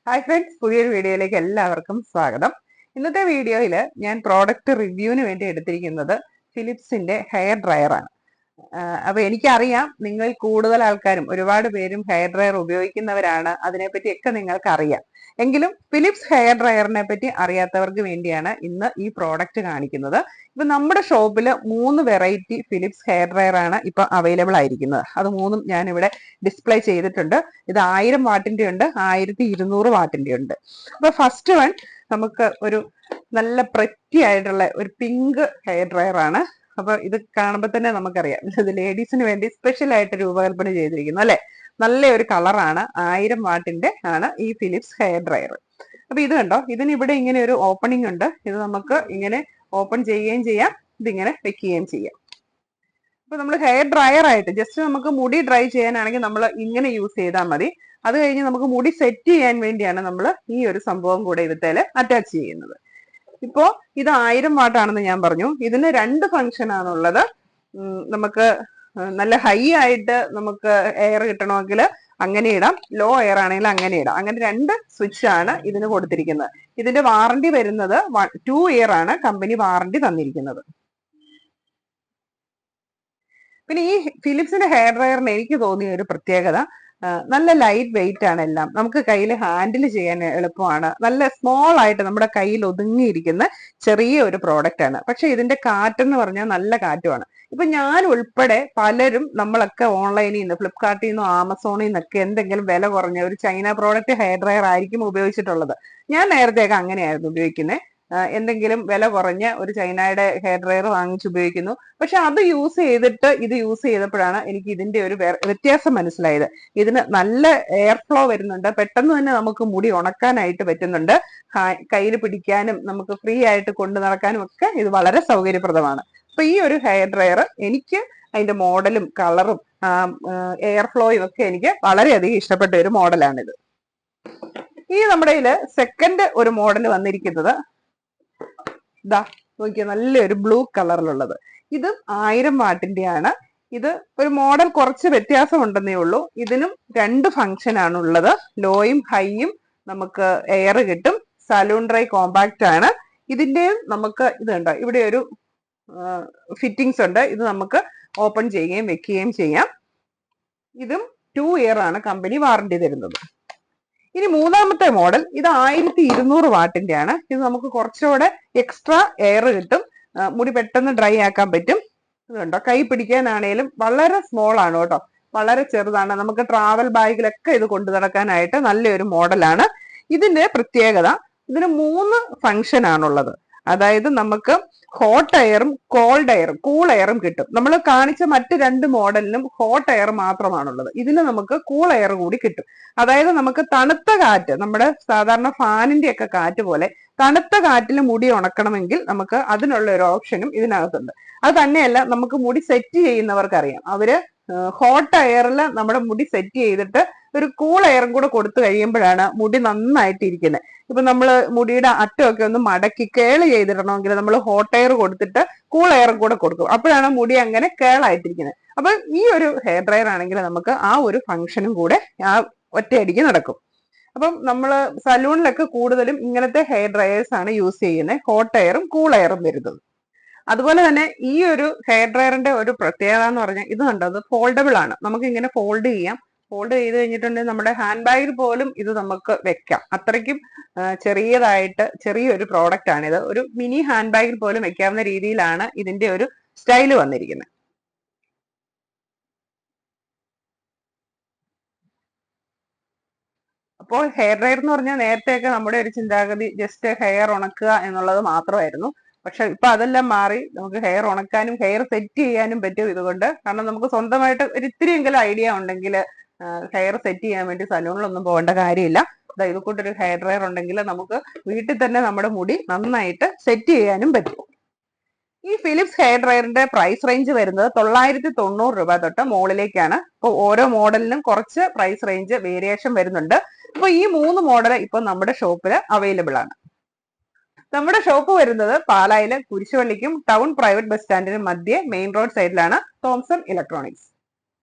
Hi friends, പുതിയൊരു വീഡിയോയിലേക്ക് എല്ലാവർക്കും സ്വാഗതം. ഇന്നത്തെ വീഡിയോയിൽ ഞാൻ പ്രോഡക്റ്റ് റിവ്യൂവിന് വേണ്ടി എടുത്തിരിക്കുന്നത് ഫിലിപ്സിന്റെ ഹെയർ ഡ്രയർ ആണ്. അപ്പൊ എനിക്കറിയാം നിങ്ങൾ കൂടുതൽ ആൾക്കാരും ഒരുപാട് പേരും ഹെയർ ഡ്രയർ ഉപയോഗിക്കുന്നവരാണ്, അതിനെപ്പറ്റിയൊക്കെ നിങ്ങൾക്ക് അറിയാം. എങ്കിലും ഫിലിപ്സ് ഹെയർ ഡ്രയറിനെ പറ്റി അറിയാത്തവർക്ക് വേണ്ടിയാണ് ഇന്ന് ഈ പ്രോഡക്റ്റ് കാണിക്കുന്നത്. ഇപ്പൊ നമ്മുടെ ഷോപ്പിൽ 3 വെറൈറ്റി ഫിലിപ്സ് ഹെയർ ഡ്രയർ ആണ് ഇപ്പൊ അവൈലബിൾ ആയിരിക്കുന്നത്. അത് മൂന്നും ഞാൻ ഇവിടെ ഡിസ്പ്ലേ ചെയ്തിട്ടുണ്ട്. ഇത് 1000 വാട്ടിന്റെ ഉണ്ട്, 1200 വാട്ടിന്റെ ഉണ്ട്. അപ്പൊ ഫസ്റ്റ് വൺ നമുക്ക് ഒരു നല്ല പ്രറ്റി ആയിട്ടുള്ള ഒരു പിങ്ക് ഹെയർ ഡ്രയർ ആണ്. അപ്പൊ ഇത് കാണുമ്പോൾ തന്നെ നമുക്കറിയാം ഇത് ലേഡീസിന് വേണ്ടി സ്പെഷ്യൽ ആയിട്ട് രൂപകൽപ്പന ചെയ്തിരിക്കുന്നു അല്ലെ. നല്ല ഒരു കളറാണ്. 1000 വാട്ടിന്റെ ആണ് ഈ ഫിലിപ്സ് ഹെയർ ഡ്രയർ. അപ്പൊ ഇത് കണ്ടോ, ഇതിന് ഇവിടെ ഇങ്ങനെ ഒരു ഓപ്പണിംഗ് ഉണ്ട്. ഇത് നമുക്ക് ഇങ്ങനെ ഓപ്പൺ ചെയ്യുകയും ചെയ്യാം, ഇതിങ്ങനെ വെക്കുകയും ചെയ്യാം. അപ്പൊ നമ്മൾ ഹെയർ ഡ്രയർ ആയിട്ട് ജസ്റ്റ് നമുക്ക് മുടി ഡ്രൈ ചെയ്യാനാണെങ്കിൽ നമ്മൾ ഇങ്ങനെ യൂസ് ചെയ്താൽ മതി. അത് കഴിഞ്ഞ് നമുക്ക് മുടി സെറ്റ് ചെയ്യാൻ വേണ്ടിയാണ് നമ്മൾ ഈ ഒരു സംഭവം കൂടെ ഇതിൽ അറ്റാച്ച് ചെയ്യുന്നത്. ഇപ്പോ ഇത് 1000 വാട്ടാണെന്ന് ഞാൻ പറഞ്ഞു. ഇതിന് 2 ഫംഗ്ഷൻ ആണുള്ളത്. നമുക്ക് നല്ല ഹൈ ആയിട്ട് നമുക്ക് എയർ കിട്ടണമെങ്കിൽ അങ്ങനെ ഇടാം, ലോ എയർ ആണെങ്കിൽ അങ്ങനെ ഇടാം. അങ്ങനെ 2 സ്വിച്ച് ആണ് ഇതിന് കൊടുത്തിരിക്കുന്നത്. ഇതിന്റെ വാറണ്ടി വരുന്നത് 2 ഇയർ ആണ് കമ്പനി വാറണ്ടി തന്നിരിക്കുന്നത്. പിന്നെ ഈ ഫിലിപ്സിന്റെ ഹെയർ ഡ്രയറിന് എനിക്ക് തോന്നിയ ഒരു പ്രത്യേകത, നല്ല ലൈറ്റ് വെയിറ്റ് ആണ്. എല്ലാം നമുക്ക് കയ്യിൽ ഹാൻഡിൽ ചെയ്യാൻ എളുപ്പമാണ്. നല്ല സ്മോൾ ആയിട്ട് നമ്മുടെ കയ്യിൽ ഒതുങ്ങിയിരിക്കുന്ന ചെറിയ ഒരു പ്രോഡക്റ്റ് ആണ്. പക്ഷെ ഇതിന്റെ കാറ്റെന്ന് പറഞ്ഞാൽ നല്ല കാറ്റുമാണ്. ഇപ്പൊ ഞാൻ ഉൾപ്പെടെ പലരും നമ്മളൊക്കെ ഓൺലൈനിൽ നിന്ന്, ഫ്ലിപ്കാർട്ടിൽ നിന്നോ ആമസോണിൽ നിന്നൊക്കെ എന്തെങ്കിലും വില കുറഞ്ഞ ഒരു ചൈന പ്രോഡക്റ്റ് ഹെയർ ഡ്രയർ ആയിരിക്കും ഉപയോഗിച്ചിട്ടുള്ളത്. ഞാൻ നേരത്തെയൊക്കെ അങ്ങനെയായിരുന്നു ഉപയോഗിക്കുന്നത്. എന്തെങ്കിലും വില കുറഞ്ഞ ഒരു ചൈനയുടെ ഹെയർ ഡ്രയർ വാങ്ങിച്ച് ഉപയോഗിക്കുന്നു. പക്ഷെ അത് യൂസ് ചെയ്തിട്ട് ഇത് യൂസ് ചെയ്തപ്പോഴാണ് എനിക്ക് ഇതിന്റെ ഒരു വ്യത്യാസം മനസ്സിലായത്. ഇതിന് നല്ല എയർ ഫ്ലോ വരുന്നുണ്ട്. പെട്ടെന്ന് തന്നെ നമുക്ക് മുടി ഉണക്കാനായിട്ട് പറ്റുന്നുണ്ട്. കയ്യിൽ പിടിക്കാനും നമുക്ക് ഫ്രീ ആയിട്ട് കൊണ്ടു നടക്കാനും ഒക്കെ ഇത് വളരെ സൗകര്യപ്രദമാണ്. അപ്പൊ ഈ ഒരു ഹെയർ ഡ്രയർ എനിക്ക് അതിന്റെ മോഡലും കളറും എയർ ഫ്ലോയും ഒക്കെ എനിക്ക് വളരെയധികം ഇഷ്ടപ്പെട്ട ഒരു മോഡലാണിത്. ഈ നമ്മുടെ സെക്കൻഡ് ഒരു മോഡൽ വന്നിരിക്കുന്നത് ഇതാ നോക്കിയ നല്ലൊരു ബ്ലൂ കളറിലുള്ളത്. ഇത് 1000 വാട്ടിന്റെ ആണ്. ഇത് ഒരു മോഡൽ കുറച്ച് വ്യത്യാസം ഉണ്ടെന്നേ ഉള്ളൂ. ഇതിനും 2 ഫംഗ്ഷൻ ആണുള്ളത്. ലോയും ഹൈയും നമുക്ക് എയർ കിട്ടും. സലൂൺ ഡ്രൈ കോമ്പാക്റ്റ് ആണ്. ഇതിന്റെയും നമുക്ക് ഇത് കണ്ടോ, ഇവിടെ ഒരു ഫിറ്റിംഗ്സ് ഉണ്ട്. ഇത് നമുക്ക് ഓപ്പൺ ചെയ്യുകയും വെക്കുകയും ചെയ്യാം. ഇതും 2 ഇയർ ആണ് കമ്പനി വാറണ്ടി തരുന്നത്. ഇനി മൂന്നാമത്തെ മോഡൽ, ഇത് 1200 വാട്ടിന്റെ ആണ്. ഇത് നമുക്ക് കുറച്ചുകൂടെ എക്സ്ട്രാ എയർ കിട്ടും. മുടി പെട്ടെന്ന് ഡ്രൈ ആക്കാൻ പറ്റും. ഇതുണ്ടോ, കൈ പിടിക്കാനാണേലും വളരെ സ്മോൾ ആണ് കേട്ടോ, വളരെ ചെറുതാണ്. നമുക്ക് ട്രാവൽ ബാഗിലൊക്കെ ഇത് കൊണ്ടു നടക്കാനായിട്ട് നല്ലൊരു മോഡലാണ്. ഇതിന്റെ പ്രത്യേകത, ഇതിന് 3 ഫംഗ്ഷൻ ആണുള്ളത്. അതായത് നമുക്ക് ഹോട്ട് എയറും കോൾഡ് എയറും കൂൾ എയറും കിട്ടും. നമ്മൾ കാണിച്ച മറ്റ് 2 മോഡലിനും ഹോട്ട് എയർ മാത്രമാണുള്ളത്. ഇതിന് നമുക്ക് കൂൾ എയർ കൂടി കിട്ടും. അതായത് നമുക്ക് തണുത്ത കാറ്റ്, നമ്മുടെ സാധാരണ ഫാനിന്റെ ഒക്കെ കാറ്റ് പോലെ തണുത്ത കാറ്റിൽ മുടി ഉണക്കണമെങ്കിൽ നമുക്ക് അതിനുള്ള ഒരു ഓപ്ഷനും ഇതിനകത്തുണ്ട്. അത് തന്നെയല്ല, നമുക്ക് മുടി സെറ്റ് ചെയ്യുന്നവർക്കറിയാം, അവര് ഹോട്ട് എയറിൽ നമ്മുടെ മുടി സെറ്റ് ചെയ്തിട്ട് ഒരു കൂൾ എയറും കൂടെ കൊടുത്തു കഴിയുമ്പോഴാണ് മുടി നന്നായിട്ട് ഇരിക്കുന്നത്. ഇപ്പൊ നമ്മൾ മുടിയുടെ അറ്റമൊക്കെ ഒന്ന് മടക്കി കേള് ചെയ്തിടണമെങ്കിൽ നമ്മൾ ഹോട്ട് എയർ കൊടുത്തിട്ട് കൂൾ എയറും കൂടെ കൊടുക്കും. അപ്പോഴാണ് മുടി അങ്ങനെ കേളായിട്ടിരിക്കുന്നത്. അപ്പൊ ഈ ഒരു ഹെയർ ഡ്രയർ ആണെങ്കിൽ നമുക്ക് ആ ഒരു ഫംഗ്ഷനും കൂടെ ആ ഒറ്റയടിക്ക് നടക്കും. അപ്പം നമ്മൾ സലൂണിലൊക്കെ കൂടുതലും ഇങ്ങനത്തെ ഹെയർ ഡ്രയേഴ്സ് ആണ് യൂസ് ചെയ്യുന്നത്, ഹോട്ട് എയറും കൂൾ എയറും വരുന്നത്. അതുപോലെ തന്നെ ഈ ഒരു ഹെയർ ഡ്രയറിന്റെ ഒരു പ്രത്യേകത എന്ന് പറഞ്ഞാൽ ഇത് കണ്ടത് ഫോൾഡബിൾ ആണ്. നമുക്ക് ഇങ്ങനെ ഫോൾഡ് ചെയ്യാം. ഫോൾഡ് ചെയ്ത് കഴിഞ്ഞിട്ടുണ്ടെങ്കിൽ നമ്മുടെ ഹാൻഡ് ബാഗിൽ പോലും ഇത് നമുക്ക് വെക്കാം. അത്രയ്ക്കും ചെറിയതായിട്ട് ചെറിയൊരു പ്രോഡക്റ്റ് ആണിത്. ഒരു മിനി ഹാൻഡ് ബാഗിൽ പോലും വെക്കാവുന്ന രീതിയിലാണ് ഇതിന്റെ ഒരു സ്റ്റൈല് വന്നിരിക്കുന്നത്. അപ്പോൾ ഹെയർ ഡ്രയർ എന്ന് പറഞ്ഞാൽ നേരത്തെയൊക്കെ നമ്മുടെ ഒരു ചിന്താഗതി ജസ്റ്റ് ഹെയർ ഉണക്കുക എന്നുള്ളത് മാത്രമായിരുന്നു. പക്ഷെ ഇപ്പൊ അതെല്ലാം മാറി നമുക്ക് ഹെയർ ഉണക്കാനും ഹെയർ സെറ്റ് ചെയ്യാനും പറ്റും ഇതുകൊണ്ട്. കാരണം നമുക്ക് സ്വന്തമായിട്ട് ഒരു ഇത്തിരിയെങ്കിലും ഐഡിയ ഉണ്ടെങ്കിൽ ഹെയർ സെറ്റ് ചെയ്യാൻ വേണ്ടി സലൂണിലൊന്നും പോകേണ്ട കാര്യമില്ല. ഇത് കൂട്ടൊരു ഹെയർ ഡ്രയർ ഉണ്ടെങ്കിൽ നമുക്ക് വീട്ടിൽ തന്നെ നമ്മുടെ മുടി നന്നായിട്ട് സെറ്റ് ചെയ്യാനും പറ്റും. ഈ ഫിലിപ്സ് ഹെയർ ഡ്രയറിന്റെ പ്രൈസ് റേഞ്ച് വരുന്നത് 990 രൂപ തൊട്ട് മുകളിലേക്കാണ്. അപ്പോൾ ഓരോ മോഡലിനും കുറച്ച് പ്രൈസ് റേഞ്ച് വേരിയേഷൻ വരുന്നുണ്ട്. അപ്പൊ ഈ 3 മോഡൽ ഇപ്പൊ നമ്മുടെ ഷോപ്പിൽ അവൈലബിൾ ആണ്. നമ്മുടെ ഷോപ്പ് വരുന്നത് പാലായിലെ കുരിശുപള്ളിക്കും ടൗൺ പ്രൈവറ്റ് ബസ് സ്റ്റാൻഡിനും മധ്യേ മെയിൻ റോഡ് സൈഡിലാണ്, തോംസൺ ഇലക്ട്രോണിക്സ്.